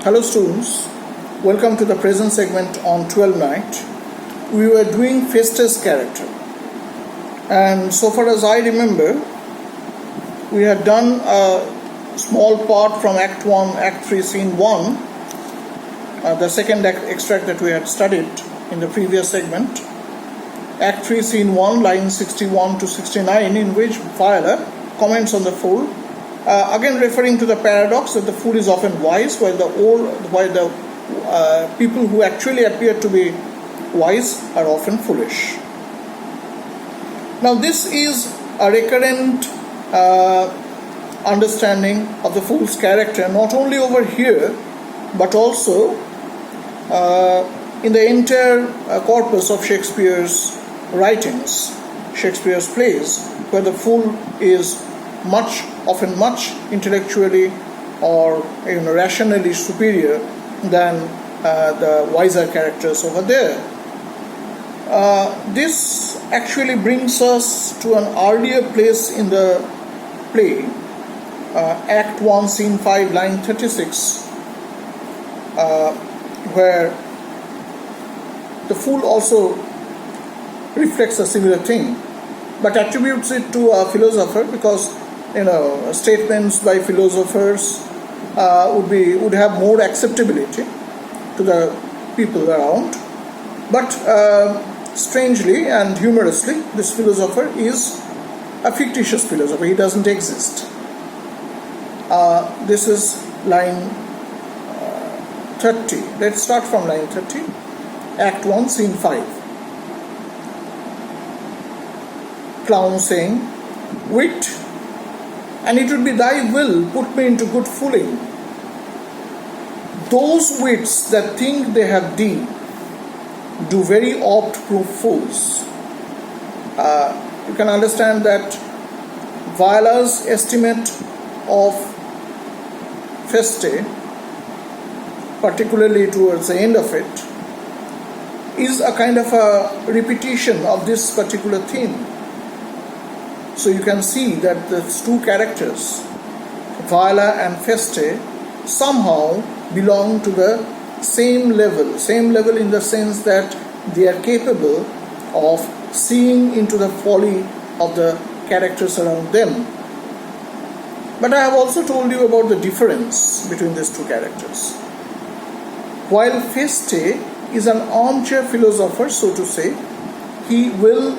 Hello students, welcome to the present segment on 12th night. We were doing Feste's character, and so far as I remember, we had done a small part from Act 1, Act 3, Scene 1, the second extract that we had studied in the previous segment. Act 3, Scene 1, lines 61 to 69, in which Viola comments on the fool, again referring to the paradox that the fool is often wise, while the people who actually appear to be wise are often foolish. Now this is a recurrent understanding of the fool's character, not only over here, but also in the entire corpus of Shakespeare's writings, Shakespeare's plays, where the fool is often much intellectually or rationally superior than the wiser characters over there. This actually brings us to an earlier place in the play, Act 1, Scene 5, line 36, where the fool also reflects a similar thing, but attributes it to a philosopher, because statements by philosophers would have more acceptability to the people around. But strangely and humorously, this philosopher is a fictitious philosopher. He doesn't exist. This is line 30. Let's start from line 30. Act 1, Scene 5. Clown saying, "Wit, and it would be thy will put me into good fooling. Those wits that think they have thee do very oft prove fools." You can understand that Viola's estimate of Feste, particularly towards the end of it, is a kind of a repetition of this particular theme. So you can see that the two characters, Viola and Feste, somehow belong to the same level in the sense that they are capable of seeing into the folly of the characters around them. But I have also told you about the difference between these two characters. While Feste is an armchair philosopher, so to say, he will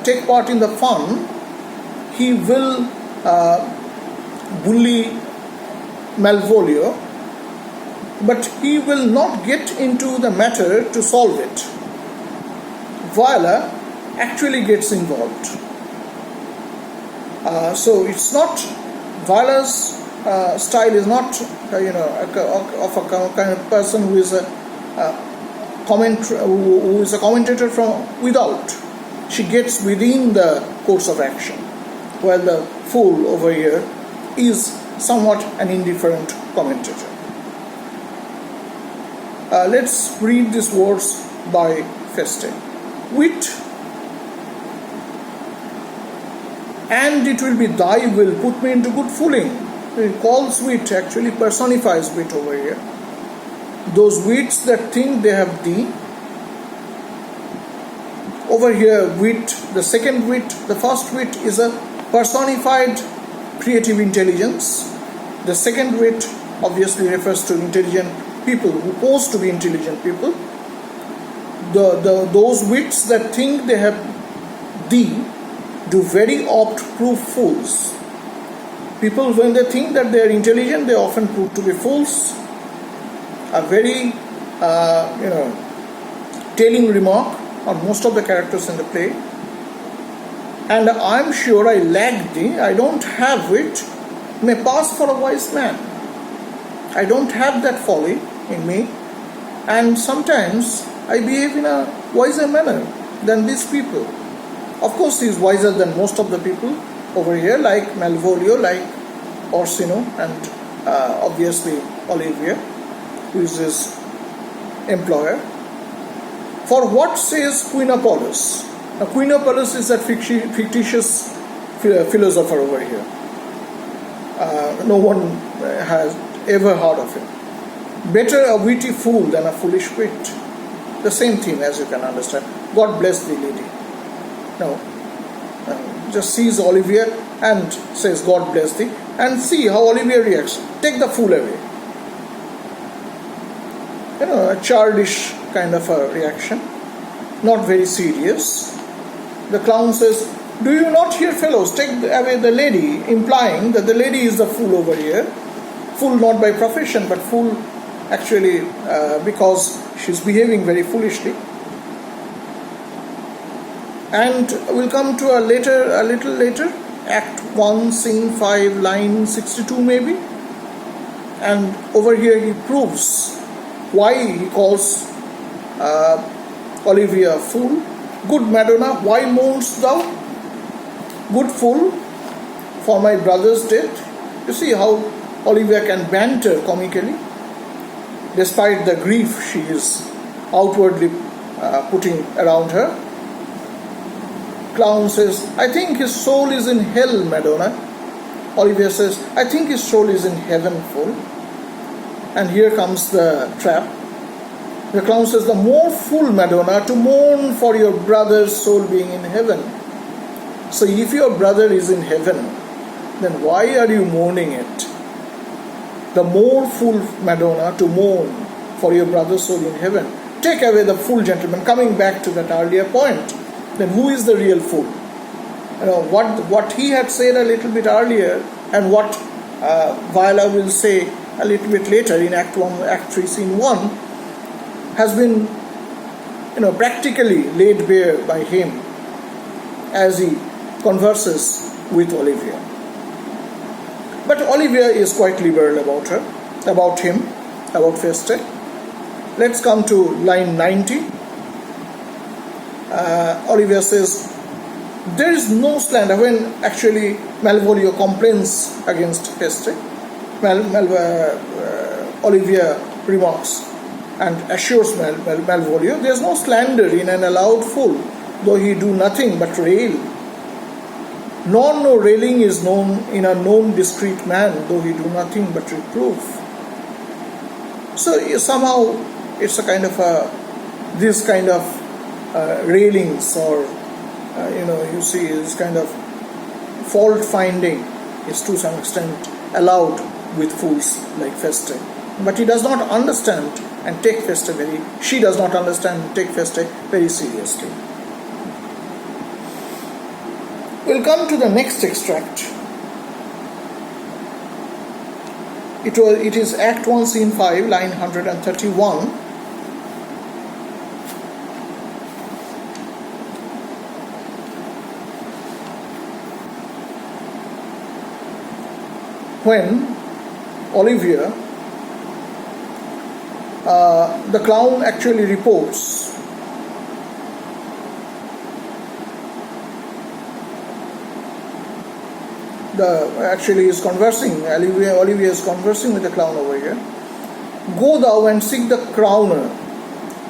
take part in the fun. He will bully Malvolio, but he will not get into the matter to solve it. Viola actually gets involved. So it's not, Viola's style is not of a kind of person who is a commentator from without. She gets within the course of action, while the fool over here is somewhat an indifferent commentator. Let's read these words by Feste. "Wit, and it will be thy will put me into good fooling." He calls wit, actually personifies wit over here. Those wits that think they have thee. Over here, wit, the second wit, the first wit is a personified creative intelligence. The second wit obviously refers to intelligent people who pose to be intelligent people. Those wits that think they have thee do very oft prove fools. People, when they think that they are intelligent, they often prove to be fools. A very telling remark on most of the characters in the play. "And I'm sure I lack thee, I don't have wit, may pass for a wise man." I don't have that folly in me, and sometimes I behave in a wiser manner than these people. Of course, he is wiser than most of the people over here, like Malvolio, like Orsino, and obviously Olivia, who is his employer. "For what says Queen Apollos?" Now, Queen Apollos is that fictitious philosopher over here. No one ever heard of him. Better a witty fool than a foolish wit. The same theme, as you can understand. God bless thee, lady. Now, just sees Olivia and says, God bless thee, and see how Olivia reacts. Take the fool away. A childish kind of a reaction, not very serious. The clown says, do you not hear, fellows, take away the lady, implying that the lady is the fool over here. Fool not by profession, but fool actually because she's behaving very foolishly. And we'll come to a little later, Act 1, Scene 5, line 62 maybe. And over here he proves why he calls Olivia a fool. Good Madonna, why mournest thou? Good fool, for my brother's death. You see how Olivia can banter comically, despite the grief she is outwardly putting around her. Clown says, I think his soul is in hell, Madonna. Olivia says, I think his soul is in heaven, fool. And here comes the trap. The clown says, the more fool, Madonna, to mourn for your brother's soul being in heaven. So if your brother is in heaven, then why are you mourning it? The more fool, Madonna, to mourn for your brother's soul in heaven. Take away the fool, gentlemen. Coming back to that earlier point, then who is the real fool? What he had said a little bit earlier, and what Viola will say a little bit later in Act 1, Act 3, Scene 1, has been practically laid bare by him as he converses with Olivia. But Olivia is quite liberal about him, about Feste. Let's come to line 90. Olivia says, there is no slander. When actually Malvolio complains against Feste, Olivia remarks and assures Malvolio, there is no slander in an allowed fool, though he do nothing but rail. Nor no railing is known in a known discreet man, though he do nothing but reproof. So somehow it's a kind of this kind of railings, or you see, this kind of fault finding is to some extent allowed with fools like Feste. But he does not understand and take Feste she does not understand and take Feste very seriously. We'll come to the next extract. It is Act 1, Scene 5, line 131. When Olivia, the clown actually reports Olivia is conversing with the clown over here. Go thou and seek the crowner,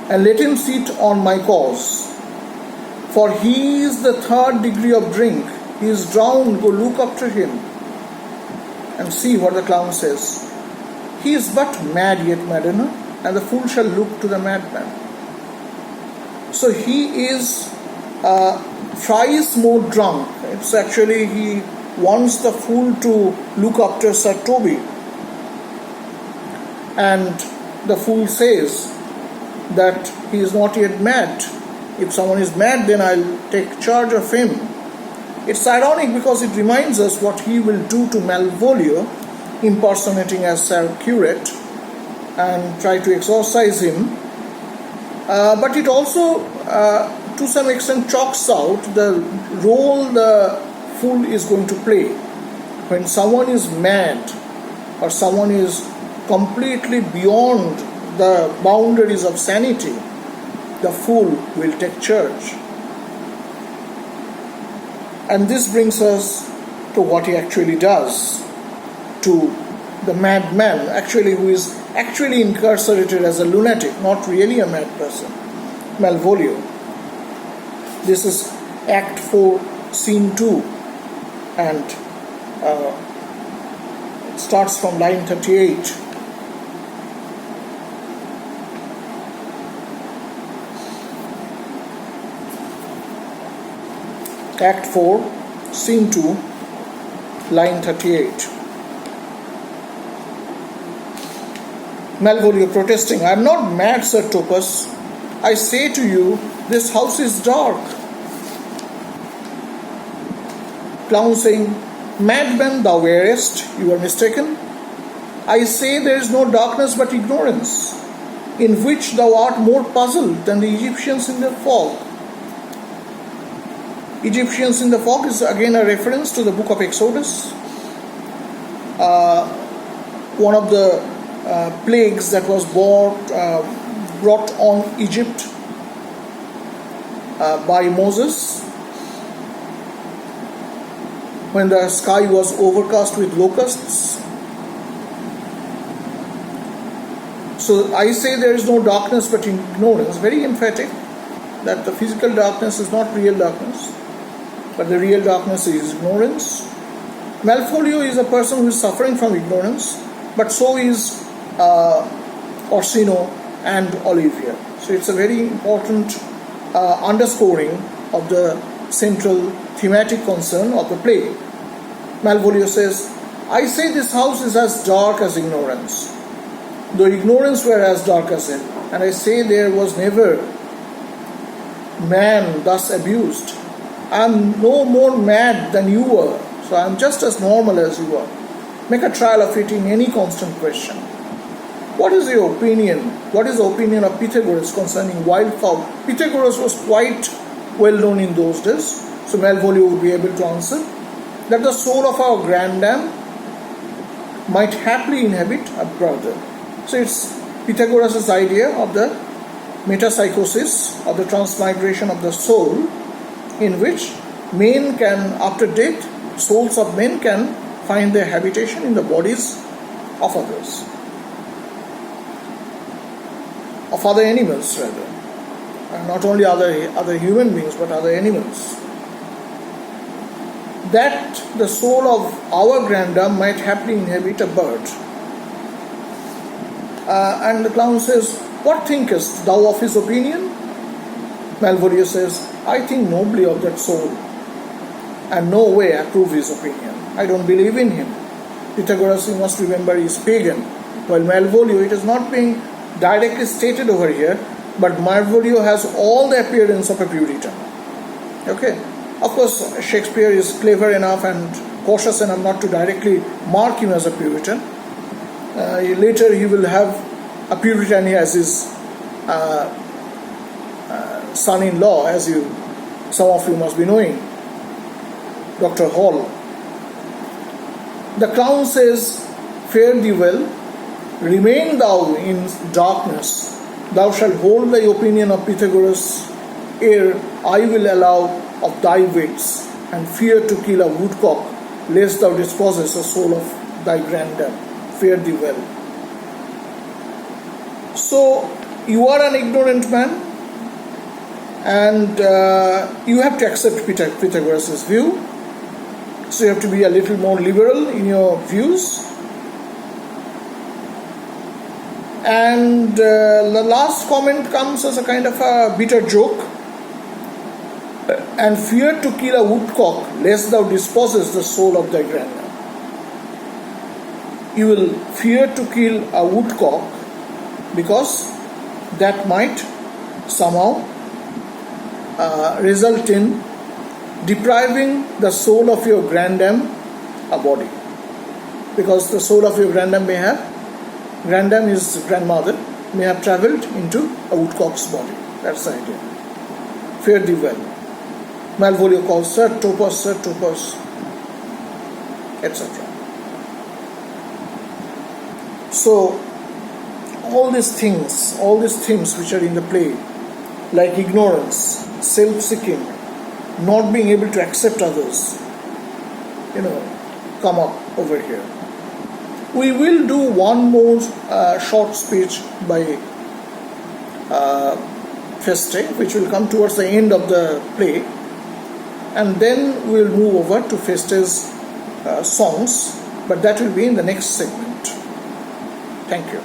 and let him sit on my cause. For he is the third degree of drink. He is drowned, go look after him. And see what the clown says. He is but mad yet, Madonna, and the fool shall look to the madman. So he is thrice more drunk. It's actually he wants the fool to look after Sir Toby. And the fool says that he is not yet mad. If someone is mad, then I'll take charge of him. It's ironic because it reminds us what he will do to Malvolio, impersonating as Sir Curate, and try to exorcise him. But it also, to some extent, chalks out the role the fool is going to play. When someone is mad or someone is completely beyond the boundaries of sanity, the fool will take charge. And this brings us to what he actually does to the madman, actually who is actually incarcerated as a lunatic, not really a mad person, Malvolio. This is Act 4, Scene 2, and it starts from line 38. Act 4, Scene 2, line 38. Malvolio protesting, I am not mad, Sir Topus. I say to you, this house is dark. Clown saying, madman thou wearest, you are mistaken. I say there is no darkness but ignorance, in which thou art more puzzled than the Egyptians in the fog. Egyptians in the fog is again a reference to the book of Exodus. One of the plagues that was brought on Egypt by Moses, when the sky was overcast with locusts. So I say there is no darkness but ignorance, very emphatic that the physical darkness is not real darkness, but the real darkness is ignorance. Malvolio is a person who is suffering from ignorance, but so is Orsino and Olivia. So it's a very important underscoring of the central thematic concern of the play. Malvolio says, I say this house is as dark as ignorance, though ignorance were as dark as hell. And I say there was never man thus abused. I am no more mad than you were, so I am just as normal as you are. Make a trial of it in any constant question. What is your opinion? What is the opinion of Pythagoras concerning wildfowl? Pythagoras was quite well known in those days, so Malvolio would be able to answer that the soul of our grandam might happily inhabit a brother. So it's Pythagoras' idea of the metapsychosis, of the transmigration of the soul, in which men can, after death, souls of men can find their habitation in the bodies of others, of other animals rather, and not only other human beings but other animals. That the soul of our grandam might happily inhabit a bird. And the clown says, what thinkest thou of his opinion? Malvolio says, I think nobly of that soul, and no way approve his opinion. I don't believe in him. Pythagoras, you must remember, is pagan, while Malvolio, it is not being directly stated over here, but Malvolio has all the appearance of a Puritan. Okay? Of course, Shakespeare is clever enough and cautious enough not to directly mark him as a Puritan. Later he will have a Puritan as his son-in-law, as some of you must be knowing, Dr. Hall. The clown says, fare thee well, remain thou in darkness, thou shalt hold thy opinion of Pythagoras, ere I will allow of thy wits, and fear to kill a woodcock, lest thou dispossess the soul of thy grandam. Fare thee well. So, you are an ignorant man, and you have to accept Pythagoras' view. So you have to be a little more liberal in your views. And the last comment comes as a kind of a bitter joke. And fear to kill a woodcock, lest thou dispossess the soul of thy grandam. You will fear to kill a woodcock because that might somehow result in depriving the soul of your grandam a body. Because the soul of your grandam is grandmother, may have travelled into a woodcock's body. That's the idea. Fare thee well. Malvolio calls Sir Topus, etc. So, all these themes which are in the play, like ignorance, self-seeking, not being able to accept others, come up over here. We will do one more short speech by Feste, which will come towards the end of the play, and then we will move over to Feste's songs, but that will be in the next segment. Thank you.